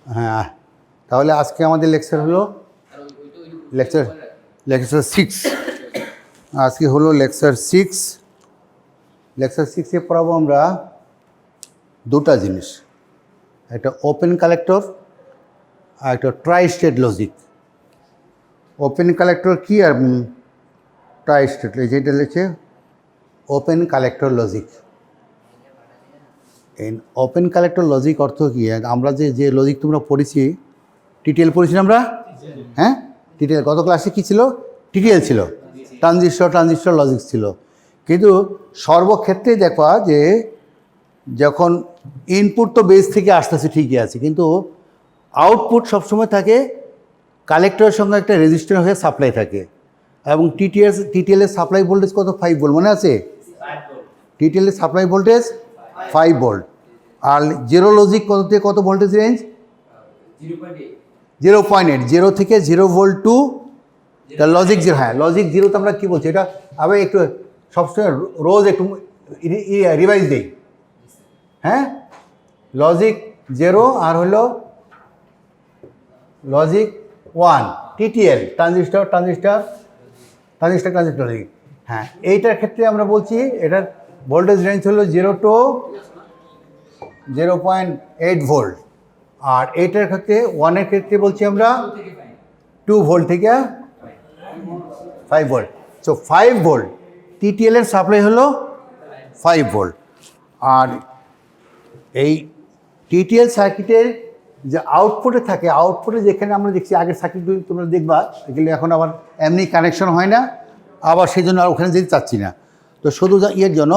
হ্যাঁ, তাহলে আজকে আমাদের লেকচার হলো লেকচার লেকচার 6। আজকে হলো লেকচার 6। লেকচার 6-এ পড়াবো আমরা দুটা জিনিস, একটা ওপেন কালেক্টর আর একটা try state logic. Open collector কি আর ট্রাই স্টেট, যেটা লিখছে ওপেন কালেক্টর লজিক। এই ওপেন কালেক্টর লজিক অর্থ কী? আমরা যে লজিক তোমরা পড়েছি, টিটিএল পড়েছি আমরা, হ্যাঁ টিটিএল গত ক্লাসে কী ছিল? টিটিএল ছিল, ট্রানজিস্টর লজিক ছিল। কিন্তু সর্বক্ষেত্রেই দেখবা যে যখন ইনপুট তো বেস থেকে আসতেছে ঠিকই আছে, কিন্তু আউটপুট সবসময় থাকে কালেক্টরের সঙ্গে একটা রেজিস্ট্যান্স হয়ে সাপ্লাই থাকে। এবং টিটিএলের সাপ্লাই ভোল্টেজ কত? 5 ভোল্ট, মনে আছে? টিটিএলের সাপ্লাই ভোল্টেজ 5 ভোল্ট। আর জিরো লজিক কত থেকে কত ভোল্টেজ রেঞ্জ? 0.8, 0 থেকে 0 ভোল্ট টু লজিক 0। হ্যাঁ, লজিক 0 তো আমরা কী বলছি? এটা আবার একটু সবসময় রোজ একটু রিভাইজ দিই। হ্যাঁ, লজিক 0 আর হলো লজিক 1, টিটিএল ট্রানজিস্টর লজিক। হ্যাঁ, এইটার ক্ষেত্রে আমরা বলছি এটার ভোল্টেজ রেঞ্জ হলো 0 টু 0.8 ভোল্ট। আর এইটার ক্ষেত্রে 1-এর ক্ষেত্রে বলছি আমরা 2 ভোল্ট থেকে 5 ভোল্ট। সো 5 ভোল্ট টিটিএলের সাপ্লাই হলো 5 ভোল্ট। আর এই টিটিএল সার্কিটের যে আউটপুটে থাকে, আউটপুটে যেখানে আমরা দেখছি আগের সার্কিটগুলি তোমরা দেখবা, এগুলো এখন আবার এমনি কানেকশন হয় না, আবার সেই জন্য আর ওখানে যেতে চাচ্ছি না। তো শুধু ইয়ের জন্য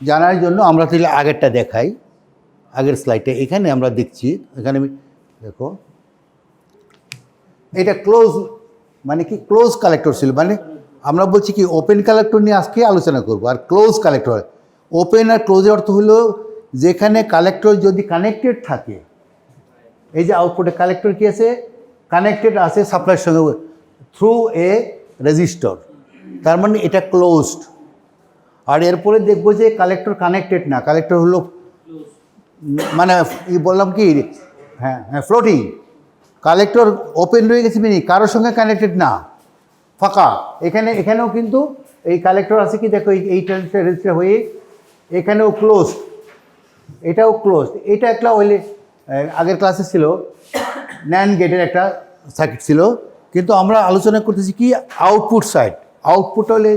জানার জন্য আমরা তাহলে আগেরটা দেখাই। আগের স্লাইডে এখানে আমরা দেখছি, এখানে দেখো এটা ক্লোজ, মানে কি ক্লোজ কালেক্টর ছিল। মানে আমরা বলছি কি ওপেন কালেক্টর নিয়ে আজকে আলোচনা করব। আর ক্লোজ কালেক্টর, ওপেন আর ক্লোজের অর্থ হলো যেখানে কালেক্টর যদি কানেক্টেড থাকে, এই যে আউটপুটে কালেক্টর কি আছে? কানেক্টেড আছে সাপ্লাইয়ের সঙ্গে থ্রু এ রেজিস্টর, তার মানে এটা ক্লোজড। আর এরপরে দেখবো যে কালেক্টর কানেক্টেড না, কালেক্টর হলো মানে বললাম কি, হ্যাঁ হ্যাঁ ফ্লোটিং। কালেক্টর ওপেন রয়ে গেছে, মানে কারোর সঙ্গে কানেক্টেড না, ফাঁকা। এখানেও কিন্তু এই কালেক্টর আছে কি, দেখো এই ট্রানজিস্টর রেজিস্টার হয়ে এখানেও ক্লোজড, এটাও ক্লোজড। এটা একটা ওইলে আগের ক্লাসে ছিল ন্যান্ড গেটের একটা সার্কিট ছিল, কিন্তু আমরা আলোচনা করতেছি কি আউটপুট সাইড। আউটপুট হলে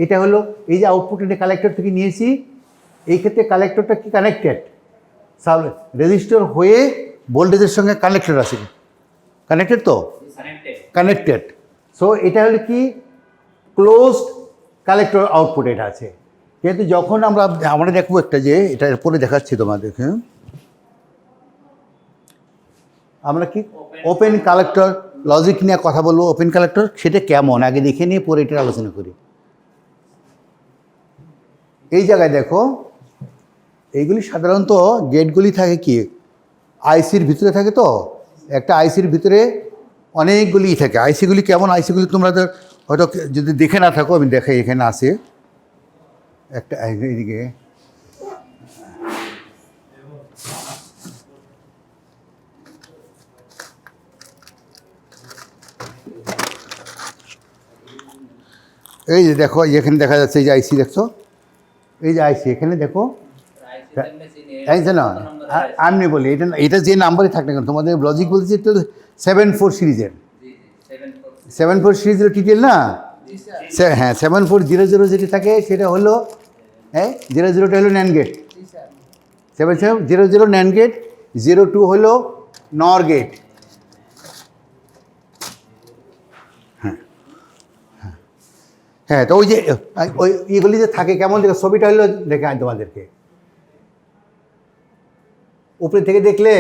এটা হলো এই যে আউটপুট এটা কালেক্টর থেকে নিয়েছি, এই ক্ষেত্রে কালেক্টরটা কি কানেক্টেড, রেজিস্টার হয়ে ভোল্টেজের সঙ্গে কানেক্টেড আছে, কানেক্টেড তো কানেক্টেড। সো এটা হলো কি ক্লোজড কালেক্টর আউটপুট এটা আছে। কিন্তু যখন আমরা দেখবো একটা যে এটা এরপরে দেখাচ্ছি তোমাদেরকে, আমরা কি ওপেন কালেক্টর লজিক নিয়ে কথা বলবো। ওপেন কালেক্টর সেটা কেমন আগে দেখে নিয়ে পরে এটার আলোচনা করি। এই জায়গায় দেখো, এইগুলি সাধারণত গেটগুলি থাকে কি আইসির ভিতরে থাকে। তো একটা আইসির ভিতরে অনেকগুলি থাকে। আইসিগুলি কেমন? আইসিগুলি তোমরা হয়তো যদি দেখে না থাকো, আমি দেখাই, এখানে আছে একটা এইদিকে, এই যে দেখো এখানে দেখা যাচ্ছে এই যে আইসি দেখছো, এই যে আইসি এখানে দেখো, না আমি বলি এটা যে নাম্বারই থাক না কেন, তোমাদের লজিক বলছে তো 7-4 সিরিজের, 7-4 সিরিজের টিটেল না। হ্যাঁ, 7400 যেটি থাকে সেটা হলো, হ্যাঁ 00টা হলো ন্যান্ড গেট, 7700 ন্যান্ড গেট, 02 হলো নর গেট। হ্যাঁ, তো ওই যে ওই এগুলি যে থাকে কেমন দেখে, ছবিটা হলো দেখে তোমাদেরকে উপরে থেকে দেখলে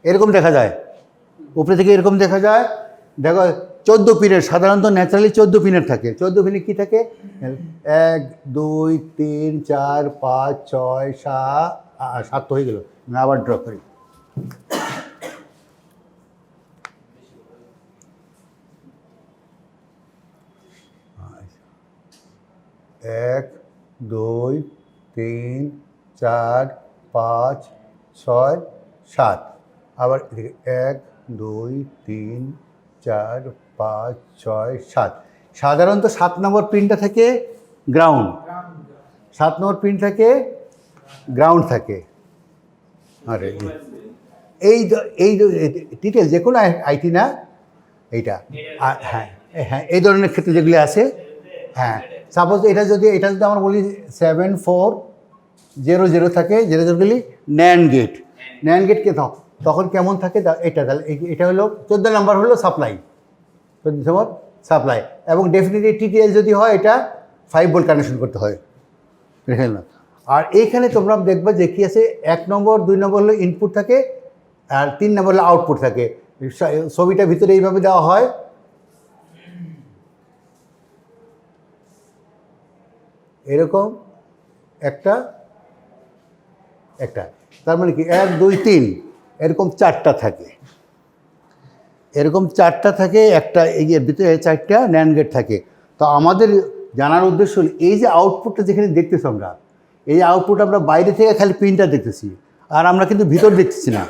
এরকম দেখা যায়, উপরে থেকে এরকম দেখা যায়। দেখো 14 পিনের, সাধারণত ন্যাচারালি 14 পিনের থাকে। 14 পিনে কী থাকে? 1 2 3 4 5 6 7 হয়ে গেল, আবার ড্র করি। 1 2 3 4 5 6 7, আবার এদিকে 1 2 3 4 5 6 7। সাধারণত 7 নম্বর পিনটা থেকে গ্রাউন্ড, 7 নম্বর পিন থেকে গ্রাউন্ড থাকে। আরে এই ডিটেল যে কোনো আইটি না এইটা, হ্যাঁ হ্যাঁ এই ধরনের ক্ষেত্রে যেগুলি আছে, হ্যাঁ সাপোজ এটা যদি আমরা বলি 7400 থাকে, যেটা যেগুলি ন্যান্ড গেটকে তখন কেমন থাকে এটা, তাহলে এটা হলো 14 নম্বর হলো সাপ্লাই, 14 নম্বর সাপ্লাই। এবং ডেফিনেটলি টিটিএল যদি হয় এটা 5 ভোল্ট কানেকশন করতে হয়, দেখেন না। আর এইখানে তোমরা দেখবা যে কী আছে, 1 নম্বর 2 নম্বর হলো ইনপুট থাকে, আর 3 নম্বর হলো আউটপুট থাকে। ছবিটার ভিতরে এইভাবে দেওয়া হয়, এরকম একটা, তার মানে কি 1 2 3 এরকম 4টা থাকে, একটা এর ভিতরে 4টা ন্যান্ড গেট থাকে। তো আমাদের জানার উদ্দেশ্য হল এই যে আউটপুটটা যেখানে দেখতেছি আমরা, এই আউটপুট আমরা বাইরে থেকে খালি পিনটা দেখতেছি, আর আমরা কিন্তু ভিতর দেখতেছি না।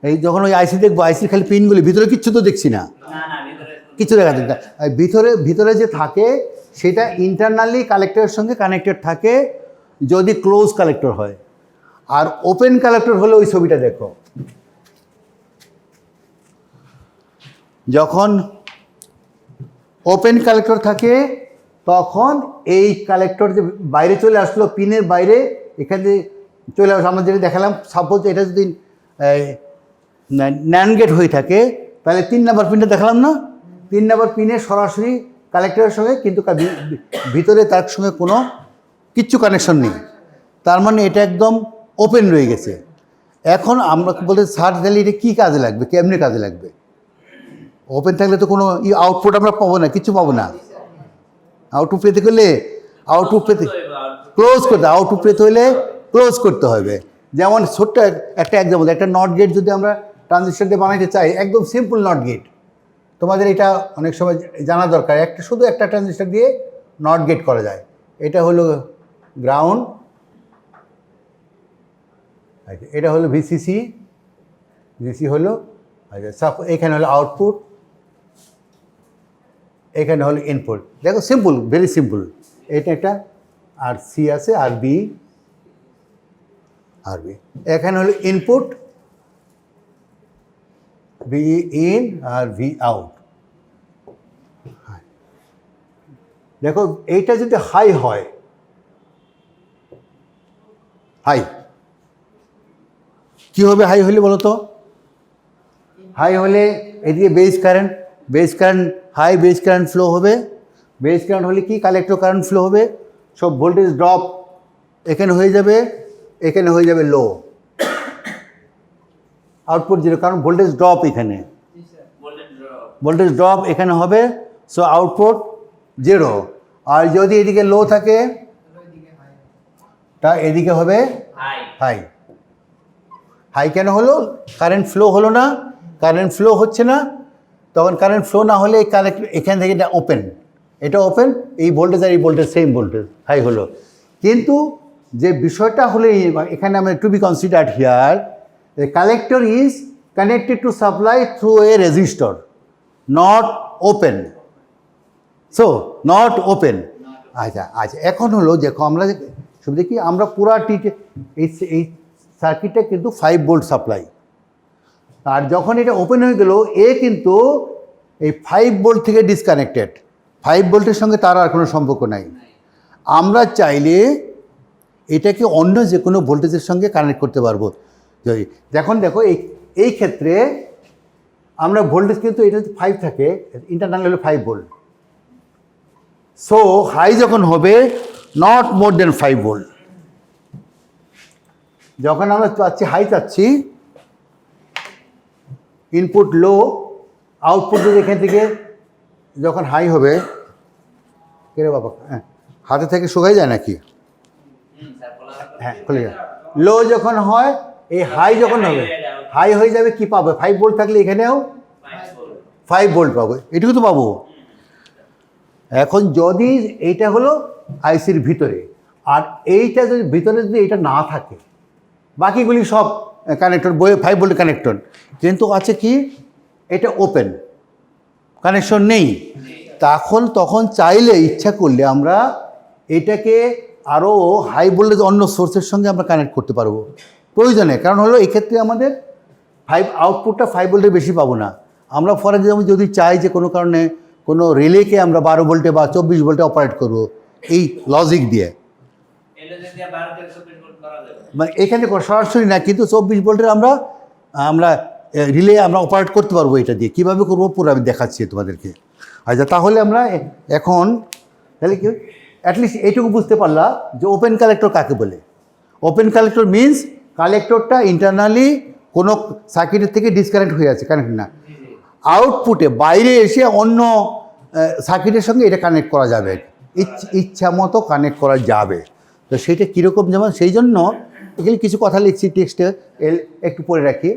এই যখন ওই আইসি দেখবো, আইসির খালি পিনগুলি, ভিতরে কিচ্ছু তো দেখছি না, কিছু দেখা যায় না। ভিতরে যে থাকে সেটা ইন্টারনালি কালেক্টরের সঙ্গে কানেক্টেড থাকে যদি ক্লোজ কালেক্টর হয়। আর ওপেন কালেক্টর হলে ওই ছবিটা দেখো, যখন ওপেন কালেক্টর থাকে তখন এই কালেক্টর যে বাইরে চলে আসলো, পিনের বাইরে এখানে চলে আসলো। আমরা যেটা দেখালাম, সাপোজ এটা যদি ন্যান্ড গেট হয়ে থাকে তাহলে 3 নম্বর পিনটা দেখালাম না, 3 নম্বর পিনে সরাসরি কালেক্টরের সঙ্গে, কিন্তু ভিতরে তার সঙ্গে কোনো কিচ্ছু কানেকশন নেই, তার মানে এটা একদম ওপেন রয়ে গেছে। এখন আমরা বলতে স্যার তাহলে এটা কী কাজে লাগবে, কেমনি কাজে লাগবে? ওপেন থাকলে তো কোনো আউটপুট আমরা পাবো না, কিছু পাবো না। আউটপুট পেতে হলে আউটপুট পেতে হলে ক্লোজ করতে হবে। যেমন ছোট্ট একটা এক্সাম্পল, একটা নট গেট যদি আমরা ট্রানজিস্টর দিয়ে বানাইতে চাই, একদম সিম্পল নট গেট, তোমাদের এটা অনেক সময় জানা দরকার। শুধু একটা ট্রানজিস্টর দিয়ে নট গেট করা যায়। এটা হলো গ্রাউন্ড, এটা হলো ভিসিসি হলো, আচ্ছা এখানে হলো আউটপুট, এখানে হলো ইনপুট। দেখো সিম্পল, ভেরি সিম্পল। এটা একটা আর সি আছে, আর বি, এখানে হলো ইনপুট, ভি ইন আর ভি আউট। দেখো এইটা যদি হাই হয়, কি হবে হাই হলে বলো তো? হাই হলে এদিকে base current high, base current flow হবে। বেস কারেন্ট হলে কি, কালেক্টর কারেন্ট ফ্লো হবে, সব ভোল্টেজ ড্রপ এখানে হয়ে যাবে, এখানে হয়ে যাবে লো, আউটপুট জিরো, কারণ ভোল্টেজ ড্রপ এখানে, ভোল্টেজ ড্রপ এখানে হবে, সো আউটপুট জিরো। আর যদি এদিকে লো থাকে তা এদিকে হবে হাই। কেন হলো? কারেন্ট ফ্লো হলো না, কারেন্ট ফ্লো হচ্ছে না। তখন কারেন্ট ফ্লো না হলে এখান থেকে এটা ওপেন, এই ভোল্টেজ আর এই ভোল্টেজ সেম ভোল্টেজ, হাই হলো। কিন্তু যে বিষয়টা হলে এখানে আমরা to be considered here, the collector is connected to supply through a resistor, not open. So not open. আচ্ছা, এখন হলো দেখো আমরা সব দেখি, আমরা পুরা এই সার্কিটটা কিন্তু 5 ভোল্ট সাপ্লাই, আর যখন এটা ওপেন হয়ে গেল কিন্তু এই 5 ভোল্ট থেকে ডিসকানেক্টেড, 5 ভোল্টের সঙ্গে তার আর কোনো সম্পর্ক নাই। আমরা চাইলে এটাকে অন্য যে কোনো ভোল্টেজের সঙ্গে কানেক্ট করতে পারবো। যদি দেখো এই ক্ষেত্রে আমরা ভোল্টেজ কিন্তু এটা 5 থাকে, ইন্টারনাল হলো 5 ভোল্ট। সো হাই যখন হবে নট মোর দেন 5 ভোল্ট। যখন আমরা হাই চাচ্ছি, ইনপুট লো, আউটপুট এখান থেকে যখন হাই হবে, কে রে বাবা, হ্যাঁ হাতে থেকে শুকাই যায় নাকি? হ্যাঁ খুলে যায়। লো যখন হয়, এই হাই যখন হবে, হাই হয়ে যাবে, কি পাবে? 5 ভোল্ট থাকলে এখানেও 5 ভোল্ট পাবো, এটুকু তো পাবো। এখন যদি এইটা হলো আইসির ভিতরে, আর এইটা যদি ভিতরে যদি এটা না থাকে, বাকিগুলি সব কানেক্টর 5 ভোল্টের কানেক্টর, কিন্তু আছে কি এটা ওপেন কানেকশন নেই, তখন চাইলে ইচ্ছা করলে আমরা এটাকে আরও হাই ভোল্টেজ অন্য সোর্সের সঙ্গে আমরা কানেক্ট করতে পারবো প্রয়োজনে। কারণ হলো এক্ষেত্রে আমাদের আউটপুটটা 5 ভোল্টের বেশি পাবো না। আমরা ফর এক্সাম্পল যদি চাই যে কোনো কারণে কোনো রিলেকে আমরা 12 ভোল্টে বা 24 ভোল্টে অপারেট করব এই লজিক দিয়ে, মানে এখানে সরাসরি না, কিন্তু 24 ভোল্টের আমরা রিলে আমরা অপারেট করতে পারবো এটা দিয়ে। কীভাবে করবো পুরো আমি দেখাচ্ছি তোমাদেরকে। আচ্ছা, তাহলে আমরা এখন তাহলে কি অ্যাটলিস্ট এইটুকু বুঝতে পারলাম যে ওপেন কালেক্টর কাকে বলে। ওপেন কালেক্টর মিনস কালেক্টরটা ইন্টারনালি কোনো সার্কিটের থেকে ডিসকানেক্ট হয়ে আছে, কানেক্ট না, আউটপুটে বাইরে এসে অন্য সার্কিটের সঙ্গে এটা কানেক্ট করা যাবে, ইচ্ছা মতো কানেক্ট করা যাবে। তো সেইটা কীরকম, যেমন সেই জন্য এখানে কিছু কথা লিখছি টেক্সটে, একটু পড়ে রাখি।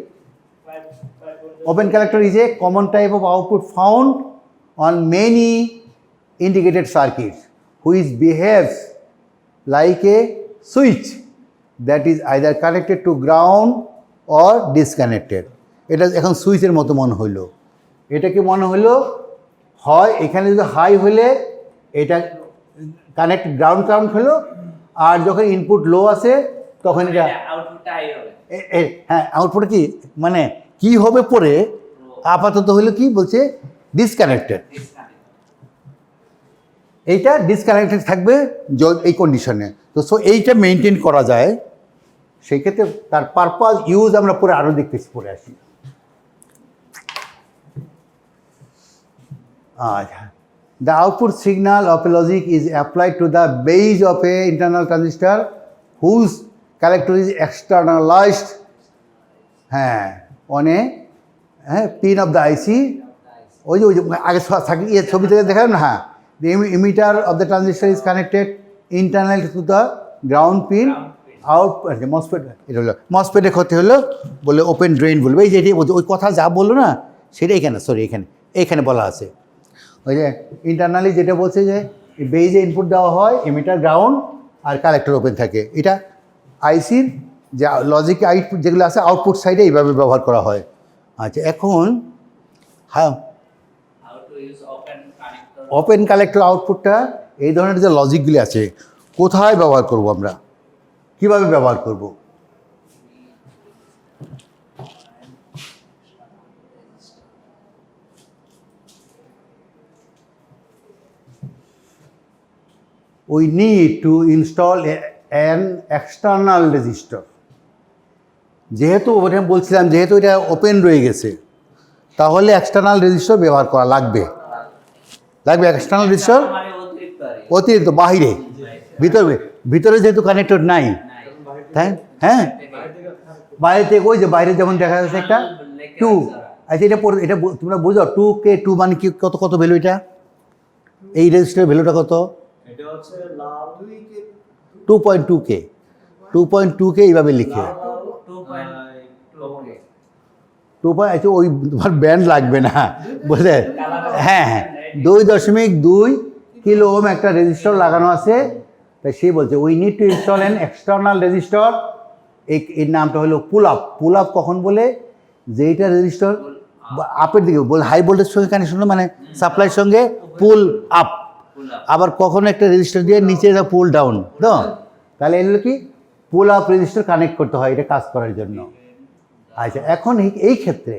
Open collector is a common type of output found on many indicated circuits which behaves like a switch that is either connected to ground or disconnected. এটা এখন সুইচের মতো মনে হইলো, এটাকে মনে হলো হয় এখানে যদি হাই হলে এটা গ্রাউন্ড কাউন্ট হলো, আর যখন ইনপুট লো আসে তখন এটা হ্যাঁ আউটপুট কি মানে কি হবে পরে আপাতত হলো কি বলছে ডিসকানেক্টেড, এইটা ডিসকানেক্টেড থাকবে এই কন্ডিশনে। তো সো এইটা মেনটেন করা যায়, সেই ক্ষেত্রে তার পারপাস ইউজ আমরা পরে আরও দেখতেছি, পরে আসি। The output signal of a logic is applied to the base of a internal transistor whose collector is externalized on a pin of the IC. ওই যে আগে ছবি থেকে দেখালাম না, হ্যাঁ, the emitter of the transistor is connected internally to the ground pin. MOSFET এটা হলো মসফেটের ক্ষতি হলো বলে ওপেন ড্রেন বলবে, এই যে এটি ওই কথা যা বললো না সেটা এখানে এইখানে বলা আছে। ওই যে ইন্টারনালি যেটা বলছে যে বেজে ইনপুট দেওয়া হয়, এমিটার গ্রাউন্ড আর কালেক্টর ওপেন থাকে, এটা আইসির যে লজিক আউটপুট যেগুলো আছে আউটপুট সাইডে এইভাবে ব্যবহার করা হয়। আচ্ছা, এখন হ্যাঁ ওপেন কালেক্টর আউটপুটটা এই ধরনের যে লজিকগুলি আছে কোথায় ব্যবহার করব, আমরা কীভাবে ব্যবহার করব? We need to install an external resistor. যেহেতু ওটা বলছিলাম যেহেতু এটা ওপেন রয়ে গেছে তাহলে এক্সটার্নাল রেজিস্টার ব্যবহার করা লাগবে। এক্সটার্নাল রেজিস্টার অতিরিক্ত বাহিরে, ভিতরে যেহেতু কানেক্টর নাই, হ্যাঁ বাইরে থেকে ওই যে বাইরে যেমন দেখা যাচ্ছে একটা 2। আচ্ছা, এটা তোমরা বুঝো 2K 2 মানে কি, কত ভ্যালু এটা, এই রেজিস্টারের ভ্যালুটা কত? 2.2K এইভাবে লিখে 2. আচ্ছা, ওই তোমার ব্যান্ড লাগবে না বুঝলে, হ্যাঁ 2.2 কিলো ওহম একটা রেজিস্টার লাগানো আছে। তাই সে বলছে we need to install an external register. এর নামটা হলো পুল আপ কখন বলে, যে এইটা রেজিস্টার আপের দিকে বলে হাই ভোল্টেজ সঙ্গে কানেকশন, মানে সাপ্লাইয়ের সঙ্গে পুল আপ, আবার কখনো একটা রেজিস্টার দিয়ে নিচে পুল ডাউন, তো তাহলে এগুলো কি পুল আপ রেজিস্টার কানেক্ট করতে হয় এটা কাজ করার জন্য। আচ্ছা, এখন এই ক্ষেত্রে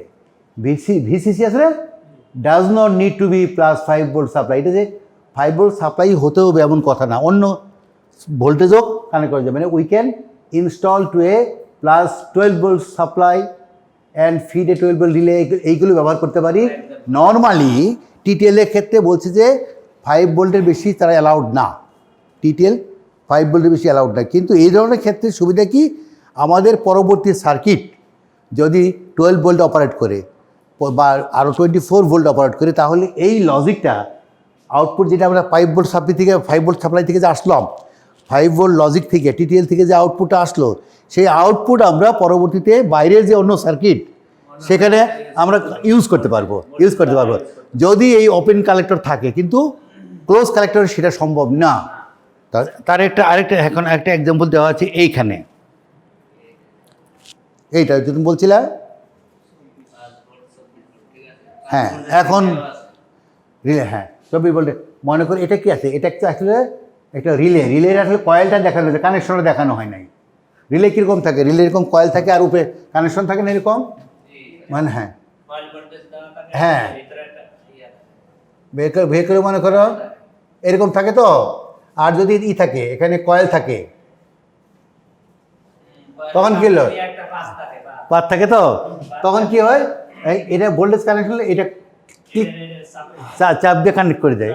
ভিসিসি আসলে does not need to be +5 volt supply, এটা যে 5 ভোল্ট সাপ্লাই হতে হবে এমন কথা না, অন্য ভোল্টেজও কানেক্ট করা যাবে, মানে we can install to a +12 volt supply and feed a 12 volt relay, এইগুলো ব্যবহার করতে পারি। নর্মালি টিটিএলের ক্ষেত্রে বলছে যে 5 ভোল্টের বেশি তারা অ্যালাউড না, টিটিএল 5 ভোল্টের বেশি অ্যালাউড না। কিন্তু এই ধরনের ক্ষেত্রে সুবিধা কি, আমাদের পরবর্তী সার্কিট যদি 12 ভোল্ট অপারেট করে বা আরও 24 ভোল্ট অপারেট করে, তাহলে এই লজিকটা আউটপুট যেটা আমরা 5 ভোল্ট সাপ্লাই থেকে যে আসলাম, 5 ভোল্ট লজিক থেকে টিটিএল থেকে যে আউটপুটটা আসলো, সেই আউটপুট আমরা পরবর্তীতে বাইরের যে অন্য সার্কিট সেখানে আমরা ইউজ করতে পারবো যদি এই ওপেন কালেক্টর থাকে। কিন্তু ক্লোজ কালেক্টরে সেটা সম্ভব না। তার আরেকটা এখন একটা এক্সাম্পল দেওয়া আছে এইখানে, এইটা তুমি বলছিলে। হ্যাঁ এখন রিলে, হ্যাঁ 24 ভোল্টে মনে করি এটা কি আছে, এটা একটা আসলে একটা রিলের আসলে কয়েলটা দেখানো হয়েছে, কানেকশনটা দেখানো হয় নাই। রিলে কীরকম থাকে, রিলে এরকম কয়েল থাকে আর উপরে কানেকশন থাকে না এরকম, মানে হ্যাঁ হ্যাঁ ভেহিকল মনে করো এরকম থাকে তো। আর যদি থাকে এখানে কয়েল থাকে তখন কি হলো, পাত থাকে তো, তখন কি হয় এটা ভোল্টেজ কানেকশন এটা ঠিক চাপ দিয়ে কানেক্ট করে দেয়,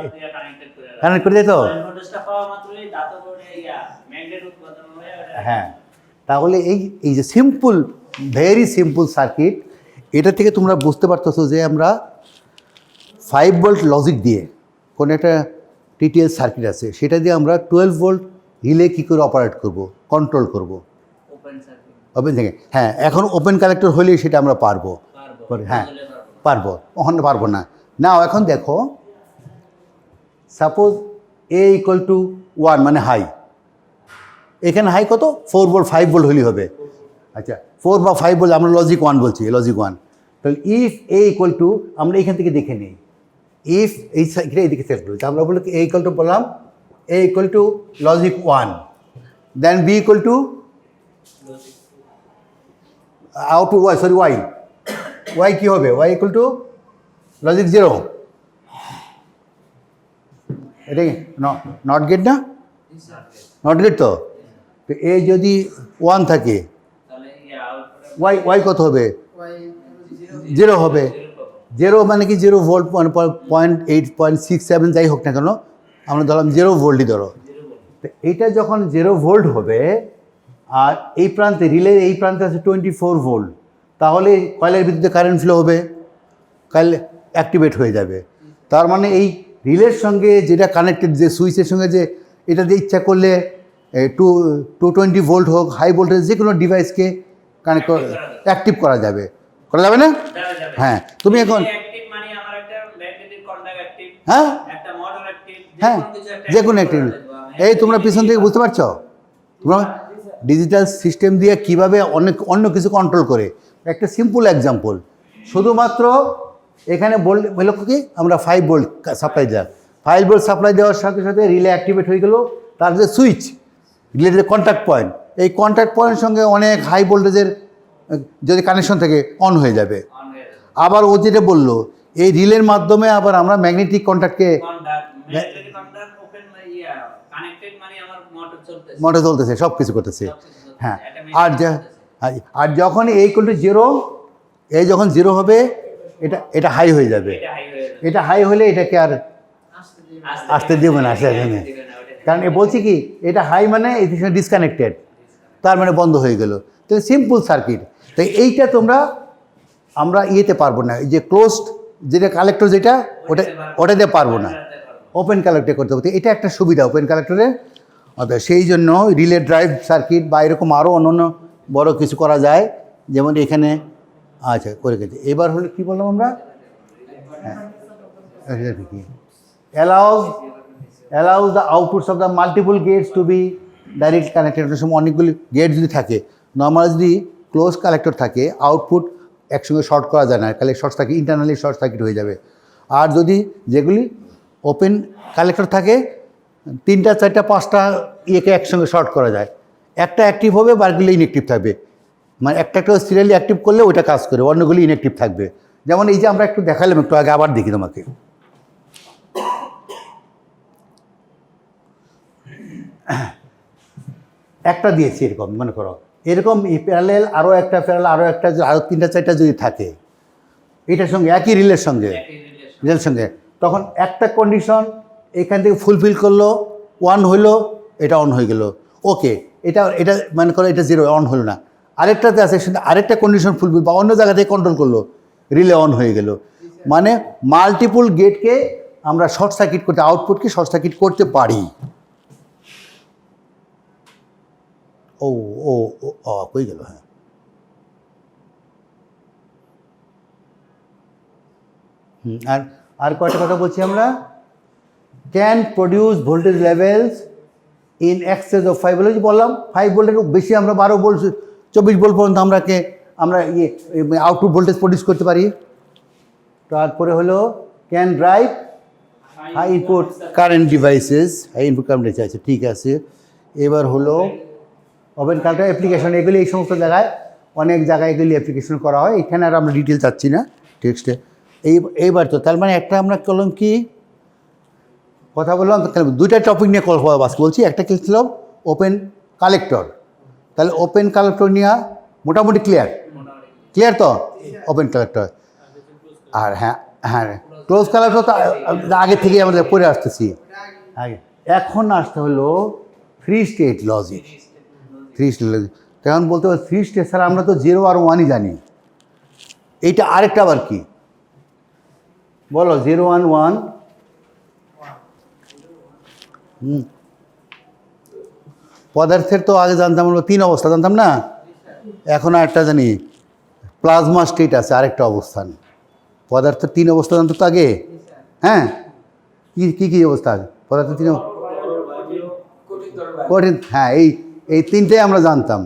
কানেক্ট করে দেয় তো। হ্যাঁ তাহলে এই যে সিম্পল, ভেরি সিম্পল সার্কিট, এটা থেকে তোমরা বুঝতে পারতেছো যে আমরা 5 ভোল্ট লজিক দিয়ে কোনো একটা টিটিএল সার্কিট আছে, সেটা দিয়ে আমরা 12 ভোল্ট রিলে কী করে অপারেট করব, কন্ট্রোল করব ওপেন থেকে। হ্যাঁ এখন ওপেন কালেক্টর হলেই সেটা আমরা পারবো, হ্যাঁ পারবো, ওখানে পারবো না। নাও এখন দেখো সাপোজ A = 1 মানে হাই, এখানে হাই কত 4 ভোল্ট 5 ভোল্ট হলেই হবে। আচ্ছা 4 বা 5 ভোল্ট আমরা লজিক 1 বলছি, লজিক 1। তাহলে ইফ A = আমরা এখান থেকে দেখে নিই, ইফ এই এইদিকে সেট করি, আমরা বলি A বললাম A = logic 1, then B = output Y, sorry Y কী হবে, ওয়াই = লজিক 0। এটা নট গেট না, নট গেট তো। এ যদি 1 থাকে ওয়াই কত হবে, 0 হবে। 0 মানে কি 0 ভোল্ট, 0.8 0.67 যাই হোক না কেন, আমরা ধরলাম 0 ভোল্টই ধরো। তো এইটা যখন 0 ভোল্ট হবে আর এই প্রান্তে রিলের এই প্রান্তে আছে 24 ভোল্ট, তাহলে কয়েলের ভিতরে কারেন্ট ফ্লো হবে, কয়েল অ্যাক্টিভেট হয়ে যাবে। তার মানে এই রিলের সঙ্গে যেটা কানেক্টেড, যে সুইচের সঙ্গে, যে এটা দিয়ে ইচ্ছা করলে 220 ভোল্ট হোক, হাই ভোল্টেজ যে কোনো ডিভাইসকে কানেক্ট অ্যাক্টিভ করা যাবে, না? হ্যাঁ তুমি এখন হ্যাঁ হ্যাঁ যে কোনো অ্যাক্টিভ, এই তোমরা পিছন থেকে বুঝতে পারছো তোমরা ডিজিটাল সিস্টেম দিয়ে কীভাবে অন্য কিছু কন্ট্রোল করে। একটা সিম্পল এক্সাম্পল, শুধুমাত্র এখানে বললো কি আমরা 5 ভোল্ট সাপ্লাই দেওয়া, 5 ভোল্ট সাপ্লাই দেওয়ার সাথে সাথে রিলে অ্যাক্টিভেট হয়ে গেল। তার যে সুইচ, রিলের যে কন্ট্যাক্ট পয়েন্ট, এই কন্ট্যাক্ট পয়েন্টের সঙ্গে অনেক হাই ভোল্টেজের যদি কানেকশন থাকে অন হয়ে যাবে। আবার ও যেটা বললো এই রিলের মাধ্যমে আবার আমরা ম্যাগনেটিক কন্ট্যাক্টকে, মোটর চলতেছে, সব কিছু করতেছে। হ্যাঁ আর যখন A = 0, এই যখন 0 হবে এটা হাই হয়ে যাবে, এটা হাই হলে এটাকে আর আসতে দেবে না, কারণ এ বলছি কি এটা হাই মানে এর সঙ্গে ডিসকানেক্টেড, তার মানে বন্ধ হয়ে গেল। তো সিম্পল সার্কিট। তো এইটা আমরা ইয়েতে পারবো না, এই যে ক্লোজড যেটা কালেক্টর যেটা ওটা দিয়ে পারবো না, ওপেন কালেক্টর করতে হবে। এটা একটা সুবিধা ওপেন কালেক্টরে। অর্থাৎ সেই জন্য রিলে ড্রাইভ সার্কিট বা এরকম আরও অন্য বড় কিছু করা যায়, যেমন এখানে আচ্ছা করে গেছে। এবার হলো কী বললাম আমরা, কি allows the outputs of the multiple gates to be directly connected। সময় অনেকগুলি গেট যদি থাকে, নর্মাল যদি ক্লোজ কালেক্টর থাকে আউটপুট একসঙ্গে শর্ট করা যায় না, তাহলে short circuit, internally short circuit হয়ে যাবে। আর যদি যেগুলি ওপেন কালেক্টর থাকে 3টা 4টা 5টা ইয়েকে একসঙ্গে শর্ট করা যায়, একটা অ্যাক্টিভ হবে বাকিগুলো ইনঅ্যাক্টিভ থাকবে। মানে একটা সিরিয়ালি অ্যাক্টিভ করলে ওইটা কাজ করে, অন্যগুলি ইনঅ্যাক্টিভ থাকবে। যেমন এই যে আমরা একটু দেখালাম একটু আগে, আবার দেখি তোমাকে। একটা দিয়েছি এরকম, মনে করো এরকম প্যারালেল আরও একটা, আরও একটা, আরও 3টা 4টা যদি থাকে এটার সঙ্গে একই রিলের সঙ্গে, তখন একটা কন্ডিশন এখান থেকে ফুলফিল করলো, 1 হইলো, এটা অন হয়ে গেল, ওকে। এটা মনে করো এটা 0 অন হলো না, আরেকটাতে আছে সেটা আরেকটা কন্ডিশন ফুলফিল বা অন্য জায়গা থেকে কন্ট্রোল করলো, রিলে অন হয়ে গেল। মানে মাল্টিপল গেটকে আমরা শর্ট সার্কিট করতে, আউটপুটকে শর্ট সার্কিট করতে পারি। ও ও ও কই গেল, হ্যাঁ আর কয়টা কথা বলছি আমরা, can produce voltage levels in access of 5 volt. বললাম 5 ভোল্টের বেশি আমরা 12 ভোল্ট 24 ভোল্ট পর্যন্ত আমরা আউটপুট ভোল্টেজ প্রডিউস করতে পারি। তারপরে হলো can drive high input current devices, high input current আছে, ঠিক আছে। এবার হলো ওপেন কালেক্টর অ্যাপ্লিকেশন, এগুলি এই সমস্ত জায়গায় অনেক জায়গায় এগুলি অ্যাপ্লিকেশন করা হয়, এখানে আর আমরা ডিটেল চাচ্ছি না টেক্সটে। এইবার তো তার মানে একটা আমরা করলাম কি কথা বললাম, দুইটা টপিক নিয়ে বলছি। একটা কি ছিল ওপেন কালেক্টর, তাহলে ওপেন কালেক্টর নিয়ে মোটামুটি ক্লিয়ার তো ওপেন কালেক্টর। আর হ্যাঁ হ্যাঁ ক্লোজ কালেক্টর তো আগে থেকেই আমাদের পড়ে আসতেছি আগে। এখন আসতে হলো থ্রি স্টেট লজিক। তখন বলতে হবে থ্রি স্টেট স্যার আমরা তো 0 আর 1ই জানি, এইটা আরেকটা আবার কি বলো? 0 1 1 পদার্থের তো আগে জানতাম আমরা 3 অবস্থা জানতাম না, এখন আরেকটা জানি প্লাজমা স্টেট আছে আরেকটা অবস্থান। পদার্থের 3 অবস্থা জানতো তো আগে, হ্যাঁ কি অবস্থা আছে পদার্থের 3 কঠিন, হ্যাঁ এই 3টাই আমরা জানতাম,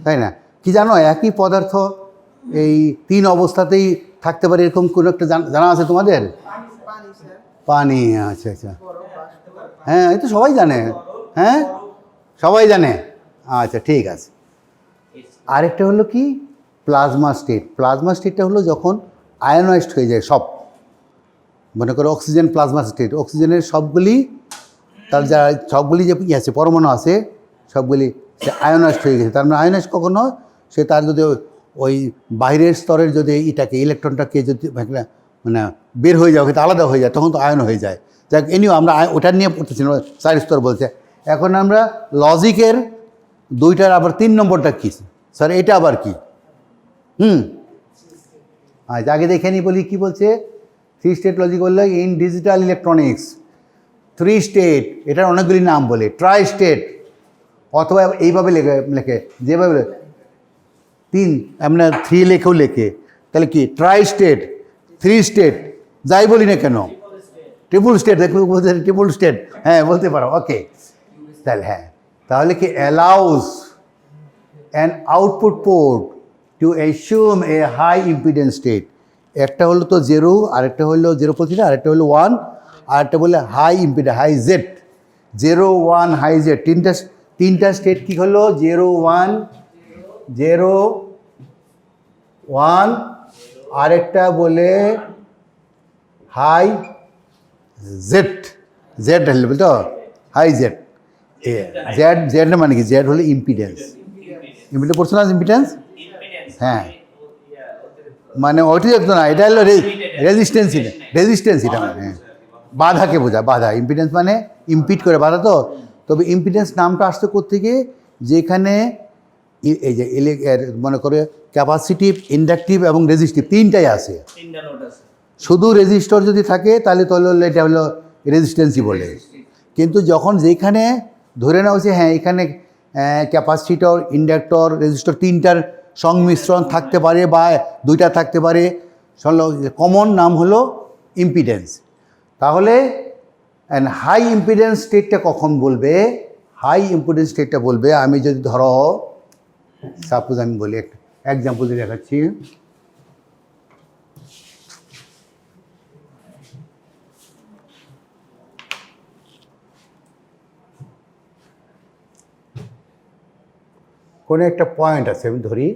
তাই না? কি জানো একই পদার্থ এই 3 অবস্থাতেই থাকতে পারে এরকম কোনো একটা জানা আছে তোমাদের? পানি, আচ্ছা আচ্ছা, হ্যাঁ এই তো সবাই জানে, হ্যাঁ সবাই জানে, আচ্ছা ঠিক আছে। আরেকটা হলো কি প্লাজমা স্টেট। প্লাজমা স্টেটটা হলো যখন আয়নাইজড হয়ে যায় সব, মনে করো অক্সিজেন প্লাজমা স্টেট, অক্সিজেনের সবগুলি তার যা সবগুলি যে আছে পরমাণু আছে সবগুলি সে আয়নাইজড হয়ে গেছে। তার মানে আয়নাইজড কখনো সে তার যদি ওই বাইরের স্তরের যদি এটাকে ইলেকট্রনটাকে যদি মানে বের হয়ে যায়, ওকে আলাদা হয়ে যায়, তখন তো আয়ন হয়ে যায়। যাক এনিও আমরা ওটা নিয়ে পড়তেছি না, 4 স্তর বলছে। এখন আমরা লজিকের 2টার আবার 3 নম্বরটা কী স্যার? এটা আবার কি? আচ্ছা আগে দেখে নি বলি কি বলছে। 3 স্টেট লজিক বললো ইন ডিজিটাল ইলেকট্রনিক্স 3 স্টেট, এটার অনেকগুলি নাম বলে, ট্রাই স্টেট অথবা এইভাবে লেখে যেভাবে 3 আমরা 3 লেখেও লেখে, তাহলে কি ট্রাই স্টেট, 3 স্টেট যাই বলি না কেন, ট্রিপল স্টেট বলতে ট্রিপল স্টেট, হ্যাঁ বলতে পারো, ওকে। তাহলে হ্যাঁ তাহলে কি allows an output port to assume a high impedance state. একটা হলো তো 0, আরেকটা হলো 0 প্রতিটা, আরেকটা হলো 1, আরেকটা বলে high impedance high Z. 0 1 high Z, তিনটা স্টেট কি হলো? 0 1 0 1, আরেকটা বলে হাই জেড, জেড হলো বুঝতো, হাই জেড। জেড মানে কি? জেড হলো ইম্পিডেন্স, ইম্পিডেন্স পড়ছো না ইম্পিডেন্স? হ্যাঁ মানে অতিরিক্ত না, এটা হলো রেজিস্ট্যান্স, এটা মানে বাধাকে বোঝায়, বাধা। ইম্পিডেন্স মানে ইম্পিড করে বাধা। তো তবে ইম্পিডেন্স নামটা আসতে কোত্থেকে? যেখানে এই যে মনে করে ক্যাপাসিটিভ, ইন্ডাকটিভ এবং রেজিস্টিভ 3টাই আছে। শুধু রেজিস্টর যদি থাকে তাহলে এটা হলো রেজিস্ট্যান্সই বলে। কিন্তু যখন যেখানে ধরে নেওয়া হচ্ছে হ্যাঁ এখানে ক্যাপাসিটর, ইন্ডাক্টর, রেজিস্টর 3টার সংমিশ্রণ থাকতে পারে বা 2টা থাকতে পারে, কমন নাম হলো ইম্পিডেন্স। তাহলে হাই ইম্পিডেন্স স্টেটটা কখন বলবে? হাই ইম্পিডেন্স স্টেটটা বলবে আমি যদি ধরো সাপোজ আমি বলি একটা এক্সাম্পল দিয়ে দেখাচ্ছি। কোনো একটা পয়েন্ট আছে, আমি ধরি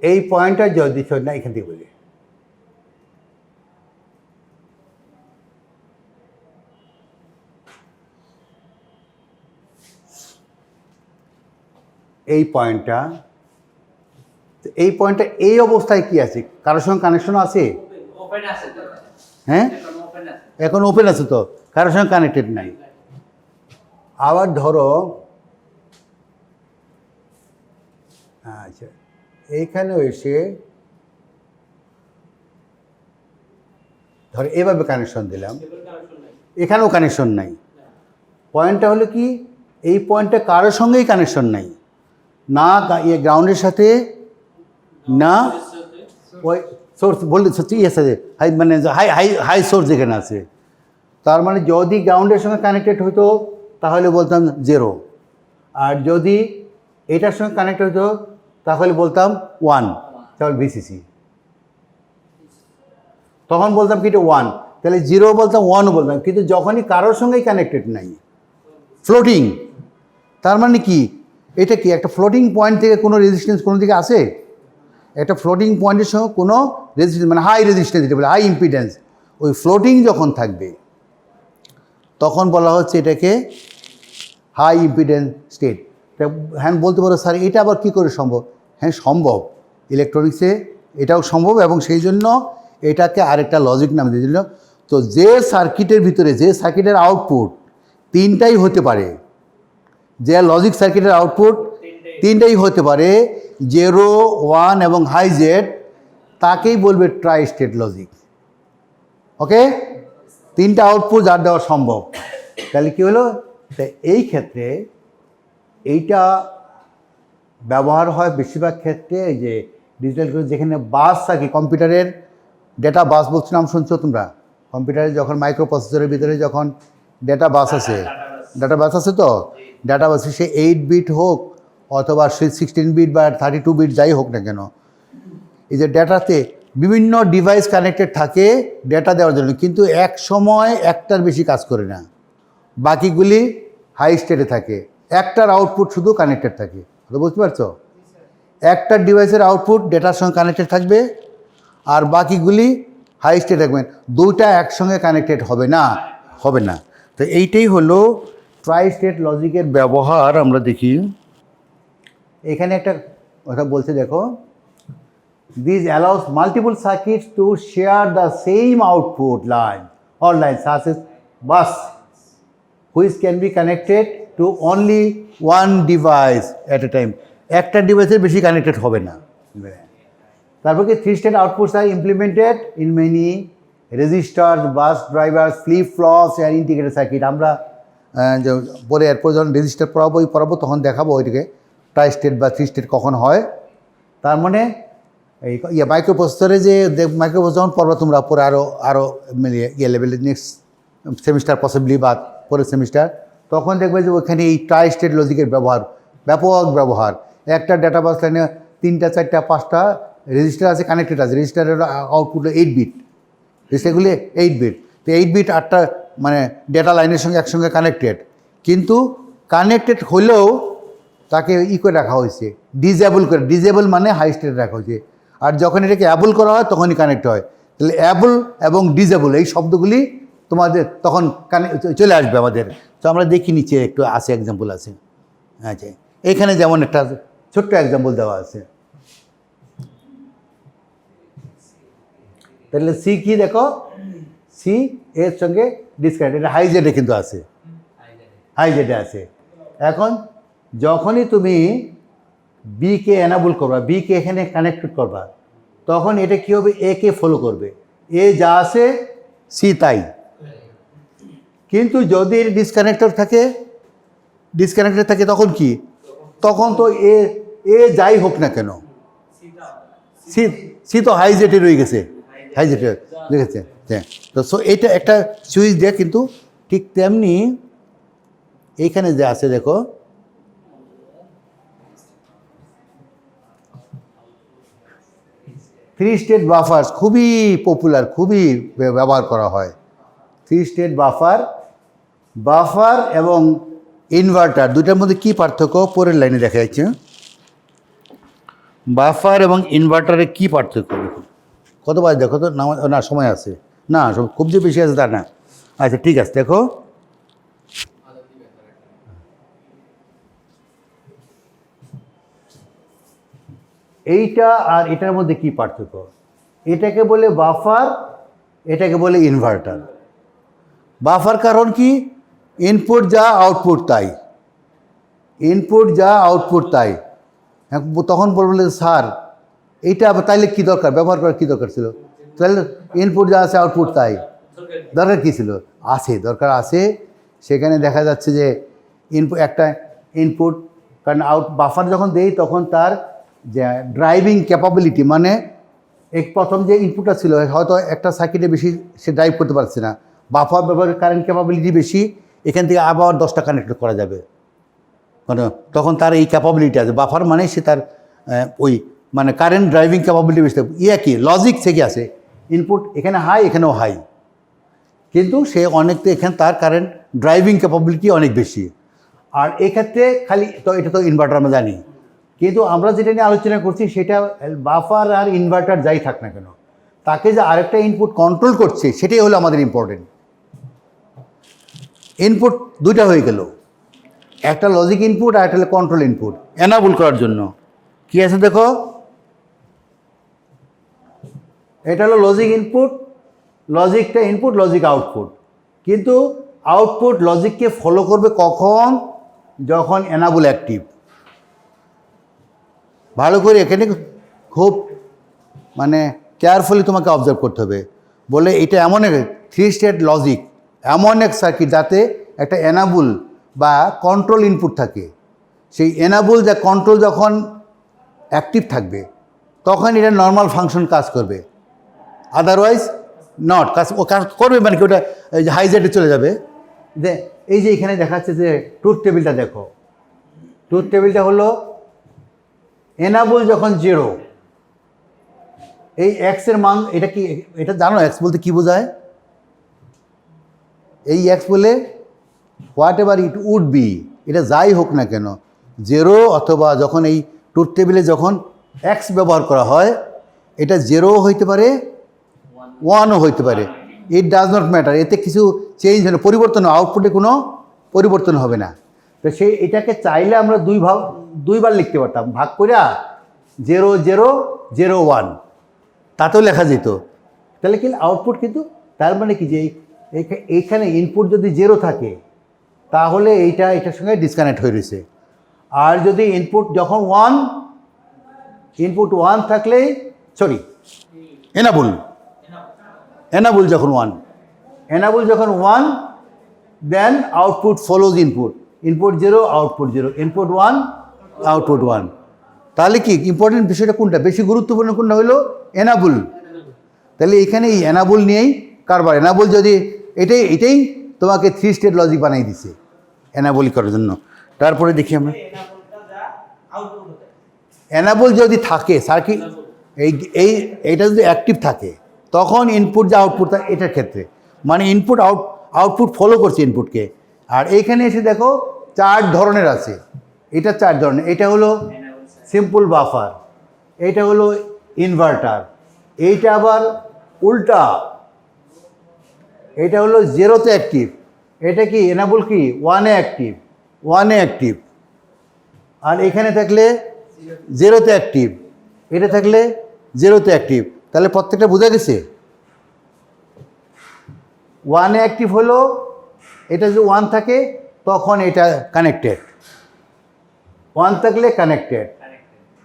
এই পয়েন্টটা যদি না এখান থেকে বলি এই পয়েন্টটা এই অবস্থায় কি আছে? কারোর সঙ্গে কানেকশন আছে? হ্যাঁ এখন ওপেন আছে তো, কারোর সঙ্গে কানেক্টেড নাই। আবার ধরো আচ্ছা এইখানেও এসে ধরো এভাবে কানেকশন দিলাম, এখানেও কানেকশন নাই। পয়েন্টটা হলো কি এই পয়েন্টটা কারোর সঙ্গেই কানেকশন নাই, না গ্রাউন্ডের সাথে না ওই সোর্স বললে সত্যি আছে হাই মানে হাই হাই হাই সোর্স যেখানে আছে, তার মানে যদি গ্রাউন্ডের সঙ্গে কানেক্টেড হতো তাহলে বলতাম 0, আর যদি এটার সঙ্গে কানেক্টেড হতো তাহলে বলতাম 1, তাহলে ভিসিসি। তখন বলতাম কি এটা 1, তাহলে 0 বলতাম 1ও বলতাম, কিন্তু যখনই কারোর সঙ্গেই কানেক্টেড নাই, ফ্লোটিং, তার মানে কি এটা কি একটা ফ্লোটিং পয়েন্ট থেকে কোনো রেজিস্ট্যান্স কোনো দিকে আসে? একটা ফ্লোটিং পয়েন্টের সঙ্গে কোনো রেজিস্ট্যান্স মানে হাই রেজিস্ট্যান্স যেটা বলে হাই ইম্পিডেন্স, ওই ফ্লোটিং যখন থাকবে তখন বলা হচ্ছে এটাকে হাই ইম্পিডেন্স স্টেট। হ্যাঁ বলতে পারো স্যার এটা আবার কী করে সম্ভব? হ্যাঁ সম্ভব, ইলেকট্রনিক্সে এটাও সম্ভব, এবং সেই জন্য এটাকে আরেকটা লজিক নাম দিয়ে দিল। তো যে সার্কিটের ভিতরে যে সার্কিটের আউটপুট তিনটাই হতে পারে, যে লজিক সার্কিটের আউটপুট তিনটাই হতে পারে 0, 1 এবং হাই জেড, তাকেই বলবে ট্রাই স্টেট লজিক। ওকে, তিনটা আউটপুট যার দেওয়া সম্ভব। তাহলে কী হলো, তাই এই ক্ষেত্রে এইটা ব্যবহার হয় বেশিরভাগ ক্ষেত্রে এই যে ডিজিটাল যেখানে বাস থাকে, কম্পিউটারের ডেটা বাস বলছি নাম শুনছো তোমরা? কম্পিউটারে যখন মাইক্রো প্রসেসরের ভিতরে যখন ডেটা বাস আছে, ডাটা বাস আছে, তো ডাটা বাসে সে 8 বিট হোক অথবা সে 16 বিট বা 32 বিট যাই হোক না কেন, এই যে ডেটাতে বিভিন্ন ডিভাইস কানেক্টেড থাকে ডেটা দেওয়ার জন্য, কিন্তু এক সময় একটার বেশি কাজ করে না, বাকিগুলি হাই স্টেটে থাকে, একটার আউটপুট শুধু কানেক্টেড থাকে। বুঝতে পারছো? একটা ডিভাইসের আউটপুট ডেটার সঙ্গে কানেক্টেড থাকবে আর বাকিগুলি হাই স্টেট থাকবেন, দুইটা একসঙ্গে কানেক্টেড হবে না, হবে না। তো এইটাই হলো ট্রাই স্টেট লজিকের ব্যবহার। আমরা দেখি এখানে একটা কথা বলছে, দেখো, this allows multiple circuits to share the same output line or lines such as bus which can be connected to only one device at a time. একটা ডিভাইসের বেশি কানেক্টেড হবে না। তারপর কি 3 state outputs are implemented in many registers, bus drivers, flip flops and integrated circuit. আমরা পরে এরপর যখন রেজিস্টার পড়াবো তখন দেখাবো ওইটাকে ট্রাই স্টেট বা 3 স্টেট কখন হয়। তার মানে এই মাইক্রো প্রসেসরে যে মাইক্রো প্রসেসর যখন পড়বা তোমরা পরে আরও লেভেলে নেক্সট সেমিস্টার পসিবলি বা পরের সেমিস্টার, তখন দেখবে যে ওখানে এই ট্রাই স্টেট লজিকের ব্যবহার, ব্যাপক ব্যবহার। একটা ডেটা বাস লাইনে 3টা 4টা 5টা রেজিস্টার আছে, কানেক্টেড আছে, রেজিস্টারের আউটপুট 8 বিট, রেজিস্টারগুলি 8 বিট, তো 8 বিট 8টা মানে ডেটা লাইনের সঙ্গে একসঙ্গে কানেক্টেড, কিন্তু কানেক্টেড হলেও তাকে করে রাখা হয়েছে, ডিজেবল করে, ডিজেবল মানে হাই স্টেটে রাখা হয়েছে, আর যখন এটাকে অ্যাবল করা হয় তখনই কানেক্ট হয়। তাহলে অ্যাবল এবং ডিজেবল এই শব্দগুলি তোমাদের তখন চলে আসবে আমাদের। তো আমরা দেখি নিচে একটু আছে, এক্সাম্পল আছে। আচ্ছা, এখানে যেমন একটা ছোট্ট এক্সাম্পল দেওয়া আছে। তাহলে সি কি দেখো, সি এর সঙ্গে ডিসকানেক্ট, এটা হাই জেডে কিন্তু আছে, হাই জেডে আছে। এখন যখনই তুমি বিকে এনাবল করবা, বিকে এখানে কানেক্টেড করবা, তখন এটা কী হবে, এ কে ফলো করবে, এ যা আছে সি তাই। কিন্তু যদি ডিসকানেক্টেড থাকে তখন কি, তখন তো এ যাই হোক না কেন, সি তো হাই জেটে রয়ে গেছে, হাই জেটে দেখেছে। হ্যাঁ, তো সো এটা একটা সুইচ দেয়, কিন্তু ঠিক তেমনি এইখানে যে আছে দেখো, থ্রি স্টেট বাফার খুবই পপুলার, খুবই ব্যবহার করা হয়। 3 স্টেট বাফার এবং ইনভার্টার, দুটার মধ্যে কি পার্থক্য পরের লাইনে দেখা যাচ্ছে। বাফার এবং ইনভার্টারের কি পার্থক্য দেখুন, কতবার দেখো তো, না সময় আছে না, খুব যে বেশি আছে তা না। আচ্ছা ঠিক আছে, দেখো এইটা আর এটার মধ্যে কি পার্থক্য, এটাকে বলে বাফার, এটাকে বলে ইনভার্টার। বাফার কারণ কি, ইনপুট যা আউটপুট তাই, ইনপুট যা আউটপুট তাই। তখন বলবো স্যার এইটা তাইলে কী দরকার, ব্যবহার করার কী দরকার ছিল, তাহলে ইনপুট যা আছে আউটপুট তাই, দরকার কী ছিল, আছে দরকার আছে। সেখানে দেখা যাচ্ছে যে একটা ইনপুট, কারণ বাফার যখন দেই তখন তার যে ড্রাইভিং ক্যাপাবিলিটি মানে এক প্রথম যে ইনপুটটা ছিল হয়তো একটা সার্কিটে বেশি সে ড্রাইভ করতে পারছে না, বাফার ব্যবহারের কারেন্ট ক্যাপাবিলিটি বেশি, এখান থেকে আবার 10টা কানেক্ট করা যাবে, মানে তখন তার এই ক্যাপাবিলিটি আছে। বাফার মানে সে তার ওই মানে কারেন্ট ড্রাইভিং ক্যাপাবিলিটি বেশি, কি লজিক থেকে আছে, ইনপুট এখানে হাই এখানেও হাই, কিন্তু সে অনেকটা এখানে তার কারেন্ট ড্রাইভিং ক্যাপাবিলিটি অনেক বেশি। আর এক্ষেত্রে খালি তো এটা তো ইনভার্টার আমরা জানি, কিন্তু আমরা যেটা নিয়ে আলোচনা করছি সেটা বাফার আর ইনভার্টার যাই থাক না কেন, তাকে যে আরেকটা ইনপুট কন্ট্রোল করছে সেটাই হলো আমাদের ইম্পর্টেন্ট। ইনপুট দুইটা হয়ে গেল, একটা লজিক ইনপুট আর একটা হলো কন্ট্রোল ইনপুট এনাবল করার জন্য। কি আছে দেখো, এটা হলো লজিক ইনপুট, লজিকটা ইনপুট, লজিক আউটপুট। কিন্তু আউটপুট লজিককে ফলো করবে কখন, যখন এনাবল অ্যাক্টিভ। ভালো করে এখানে খুব মানে কেয়ারফুলি তোমাকে অবজার্ভ করতে হবে। বলে এটা এমন এক 3 স্টেট লজিক, এমন এক সার্কিট যাতে একটা এনাবল বা কন্ট্রোল ইনপুট থাকে। সেই এনাবল যা কন্ট্রোল যখন অ্যাক্টিভ থাকবে তখন এটা নর্মাল ফাংশন কাজ করবে, আদারওয়াইজ নট কাজ। ও কাজ করবে মানে কি, ওটা হাইজেটে চলে যাবে। যে এই যে এখানে দেখাচ্ছে যে ট্রুথ টেবিলটা দেখো, ট্রুথ টেবিলটা হলো এনাবল যখন 0, এই এক্সের মান, এটা কি এটা জানো এক্স বলতে কি বোঝায়? এই এক্স বলে whatever it would be, এটা যাই হোক না কেন 0, অথবা যখন এই ট্রুথ টেবিলে যখন এক্স ব্যবহার করা হয়, এটা 0ও হইতে পারে 1ও হইতে পারে, ইট ডাজ নট ম্যাটার। এতে কিছু চেঞ্জ হয় না, পরিবর্তন, আউটপুটে কোনো পরিবর্তন হবে না। তো সেই এটাকে চাইলে আমরা দুইবার লিখতে পারতাম, ভাগ করে 0 0 0 1, তাতেও লেখা যেত, তাহলে কি আউটপুট। কিন্তু তার মানে কি যে এইখানে ইনপুট যদি 0 থাকে তাহলে এটার সঙ্গে ডিসকানেক্ট হয়ে রয়েছে। আর যদি ইনপুট যখন 1, ইনপুট 1 থাকলেই এনাবল যখন 1 then output follows input, input 0 output 0, input 1 output 1। তাহলে কি ইম্পর্টেন্ট বিষয়টা কোনটা, বেশি গুরুত্বপূর্ণ কোনটা হলো এনাবল। তাহলে এখানে এই এনাবল নিয়েই কারবার। এনাবল যদি এটাই তোমাকে 3 স্টেট লজিক বানাই দিছে এনাবলই করার জন্য। তারপরে দেখি আমরা এনাবল যদি থাকে সার্কিট, এইটা যদি অ্যাক্টিভ থাকে তখন ইনপুট যে আউটপুট এটার ক্ষেত্রে মানে ইনপুট আউটপুট ফলো করছে ইনপুটকে। আর এইখানে এসে দেখো 4 ধরনের আছে, এটা 4 ধরনের। এটা হলো সিম্পল বাফার, এইটা হলো ইনভার্টার, এইটা আবার উল্টা, এটা হলো 0তে অ্যাক্টিভ, এটা কি এনাবল কি 1-এ অ্যাক্টিভ। আর এখানে থাকলে 0তে অ্যাক্টিভ, এটা থাকলে 0তে অ্যাক্টিভ। তাহলে প্রত্যেকটা বোঝা গেছে। 1-এ অ্যাক্টিভ হলো, এটা যদি 1 থাকে তখন এটা কানেক্টেড, 1 থাকলে কানেক্টেড।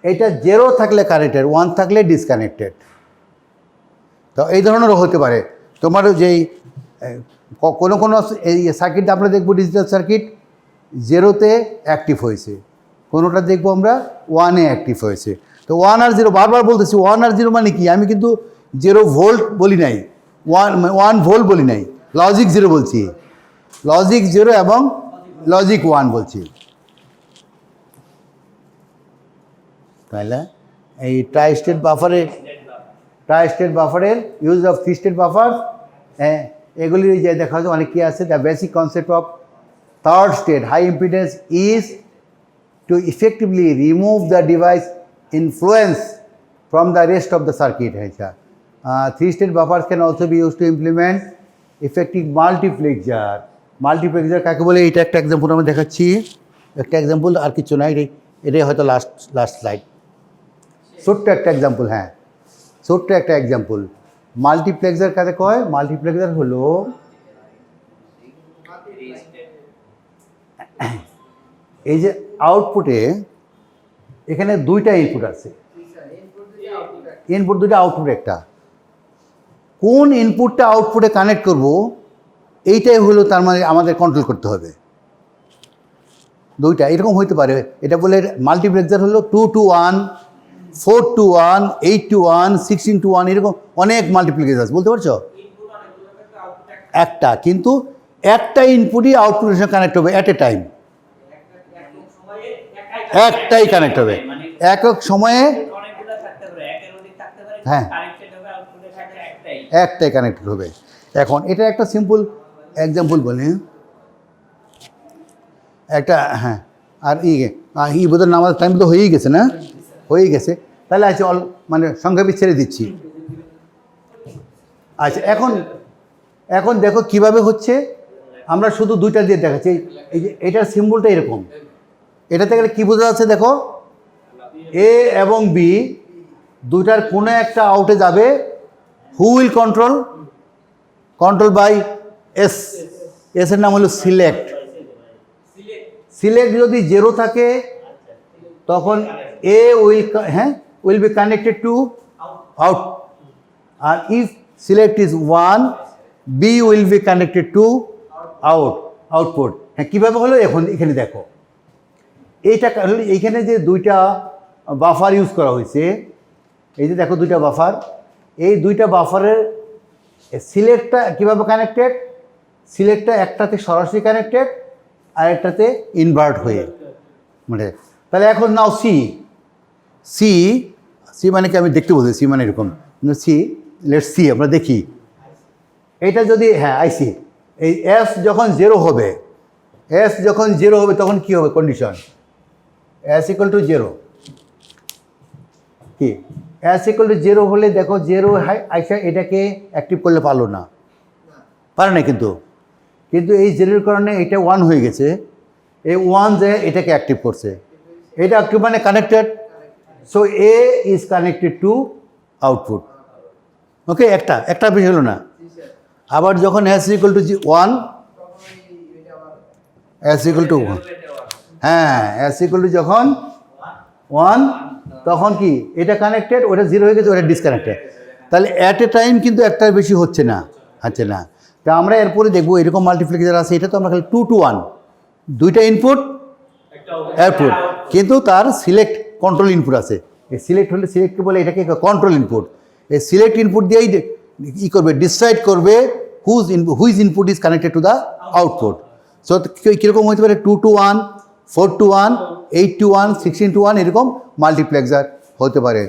এটা 0 থাকলে কানেক্টেড, 1 থাকলে ডিসকানেক্টেড। তো এই ধরনেরও হতে পারে। তোমার যেই কোনো এই সার্কিট আমরা দেখবো ডিজিটাল সার্কিট 0তে অ্যাক্টিভ হয়েছে, কোনোটা দেখবো আমরা 1-এ অ্যাক্টিভ হয়েছে। তো 1 আর 0 বারবার বলতেছি, 1 আর 0 মানে কি, আমি কিন্তু 0 ভোল্ট বলি নাই, 1 ভোল্ট বলি নাই, লজিক 0 বলছি, লজিক 0 এবং লজিক 1 বলছি। তাহলে এই ট্রাই স্টেট বাফারের ইউজ অফ 3 স্টেট বাফার, এগুলি যে দেখা যায় অনেক কি আছে। The basic concept of third state high impedance is to effectively remove the device influence from the rest of the circuit. 3 state buffers can also be used to implement effective multiplexer কাকে বলে, এটা একটা example আমরা দেখাচ্ছি, একটা example আর কিছু না, এটাই হয়তো লাস্ট স্লাইড। ছোট্ট একটা এক্সাম্পল, ছোট্ট একটা এক্সাম্পল। মাল্টিপ্লেক্সার কাকে কয়? মাল্টিপ্লেক্সার হলো এই যে আউটপুটে এখানে 2টা ইনপুট আছে, ইনপুট 2টা আউটপুট একটা, কোন ইনপুটটা আউটপুটে কানেক্ট করব এইটাই হলো তার মানে আমাদের কন্ট্রোল করতে হবে। 2টা এরকম হইতে পারে, এটা বলে মাল্টিপ্লেক্সার হলো 2 to 1, 4-to-1, 8-to-1, 16-to-1 এরকম অনেক মাল্টিপ্লিকেশন আছে, বলতে পারছো? একটা, কিন্তু একটা ইনপুটই আউটপুটের সঙ্গে কানেক্ট হবে অ্যাট এ টাইম, একটাই কানেক্ট হবে একক সময়ে। হ্যাঁ, একটাই কানেক্টেড হবে। এখন এটা একটা সিম্পল এক্সাম্পল বলি, একটা, হ্যাঁ, আর বোধহয় আমাদের টাইম তো হয়েই গেছে না, হয়েই গেছে, তাহলে আছে মানে সংখ্যাপি ছেড়ে দিচ্ছি। আচ্ছা, এখন দেখো কিভাবে হচ্ছে, আমরা শুধু দুইটা দিয়ে দেখাচ্ছি। এই যে এটার সিম্বলটা এরকম, এটাতে গেলে কী বোঝা যাচ্ছে দেখো, এ এবং বি দুইটার কোনো একটা আউটে যাবে, who will control by S, এর নাম হলো সিলেক্ট। সিলেক্ট যদি 0 থাকে তখন A will be connected to out, আর if select is 1, B will be connected to output. হ্যাঁ, কীভাবে হলো এখন এখানে দেখো, এইখানে যে দুইটা বাফার ইউজ করা হয়েছে, এই যে দেখো দুইটা বাফার, এই দুইটা বাফারের সিলেক্টটা কীভাবে কানেক্টেড, সিলেক্টটা একটাতে সরাসরি কানেক্টেড আর একটাতে ইনভার্ট হয়ে, মানে তাহলে এখন নাও সি মানে কি আমি দেখতে বলছি, সি মানে এরকম, লেটস সি, আমরা দেখি এটা যদি, হ্যাঁ আইসি, এই এস যখন 0 হবে, তখন কি হবে কন্ডিশন, এস ইকুয়াল টু 0, কি এস ইকুয়াল টু 0 হলে দেখো 0 আইসা এটাকে অ্যাক্টিভ করলে পারলো না, পারে না, কিন্তু এই 0-এর কারণে এটা 1 হয়ে গেছে, এই 1 যে এটাকে অ্যাক্টিভ করছে, এটা অ্যাক্টিভ মানে connected, so A is connected to output. Okay, একটা বিষয় হলো না। আবার যখন S equal to 1, S equal to 1, হ্যাঁ, এস ইকুয়াল টু যখন 1 তখন কি এটা কানেক্টেড, ওটা 0 হয়ে গেছে, ওটা ডিসকানেক্টেড, তাহলে অ্যাট এ টাইম কিন্তু একটার বেশি হচ্ছে না। তা আমরা এরপরে দেখবো এরকম মাল্টিপ্লিকেশন আছে, এটা তো আমরা খালি 2-to-1, দুইটা ইনপুট আউটপুট, কিন্তু তার সিলেক্ট কন্ট্রোল ইনপুট আছে। এই সিলেক্ট হলে সিলেক্টকে বলে, এটাকে কন্ট্রোল ইনপুট। এই সিলেক্ট ইনপুট দিয়েই ই করবে, ডিসাইড করবে which input is connected to the output. So কীরকম হতে পারে, 2-to-1, 4-to-1, 8-to-1, 16-to-1 এরকম মাল্টিপ্লেক্সার হতে পারে।